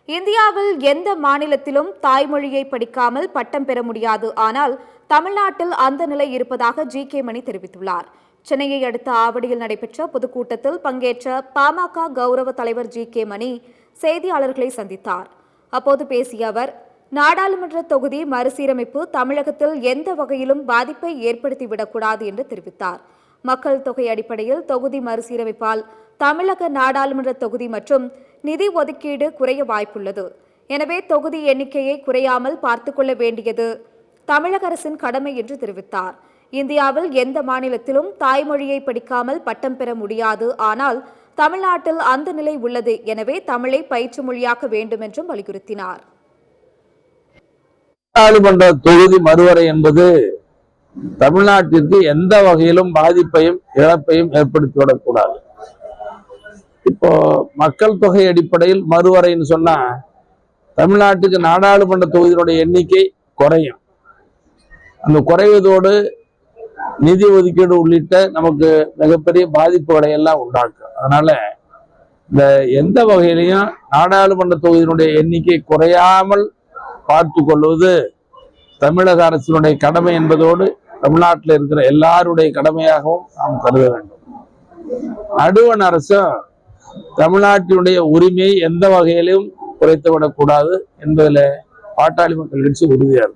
இந்தியாவில் எந்த மாநிலத்திலும் தாய்மொழியை படிக்காமல் பட்டம் பெற முடியாது. ஆனால் தமிழ்நாட்டில் அந்த நிலை இருப்பதாக ஜி.கே. மணி தெரிவித்துள்ளார். சென்னையை அடுத்த ஆவடியில் நடைபெற்ற பொதுக்கூட்டத்தில் பங்கேற்ற பாமக கௌரவ தலைவர் ஜி.கே. மணி செய்தியாளர்களை சந்தித்தார். அப்போது பேசிய அவர், நாடாளுமன்ற தொகுதி மறுசீரமைப்பு தமிழகத்தில் எந்த வகையிலும் பாதிப்பை ஏற்படுத்திவிடக்கூடாது என்று தெரிவித்தார். மக்கள் தொகை அடிப்படையில் தொகுதி மறுசீரமைப்பால் தமிழக நாடாளுமன்ற தொகுதி மற்றும் நிதி ஒதுக்கீடு குறைய வாய்ப்புள்ளது. எனவே தொகுதி எண்ணிக்கையை குறையாமல் பார்த்துக் கொள்ள வேண்டியது தமிழக அரசின் கடமை என்று தெரிவித்தார். இந்தியாவில் எந்த மாநிலத்திலும் தாய்மொழியை படிக்காமல் பட்டம் பெற முடியாது. ஆனால் தமிழ்நாட்டில் அந்த நிலை உள்ளது. எனவே தமிழை பயிற்று மொழியாக்க வேண்டும் என்றும் வலியுறுத்தினார். நாடாளுமன்ற தொகுதி மறுவரை என்பது தமிழ்நாட்டிற்கு எந்த வகையிலும் பாதிப்பையும் இழப்பையும் ஏற்படுத்திவிடக்கூடாது. இப்போ மக்கள் தொகை அடிப்படையில் மறுவரைன்னு சொன்னா தமிழ்நாட்டுக்கு நாடாளுமன்ற தொகுதியினுடைய எண்ணிக்கை குறையும். அந்த குறைவதோடு நிதி ஒதுக்கீடு உள்ளிட்ட நமக்கு மிகப்பெரிய பாதிப்புகளை எல்லாம் உண்டாக்கும். அதனால இந்த எந்த வகையிலையும் நாடாளுமன்ற தொகுதியினுடைய எண்ணிக்கை குறையாமல் பார்த்து கொள்வது தமிழக அரசினுடைய கடமை என்பதோடு தமிழ்நாட்டில் இருக்கிற எல்லாருடைய கடமையாகவும் நாம் கருத வேண்டும். நடுவண் அரசும் தமிழ்நாட்டினுடைய உரிமையை எந்த வகையிலும் குறைத்துவிடக்கூடாது என்பதில் பாட்டாளி மக்கள் கட்சி உறுதியாக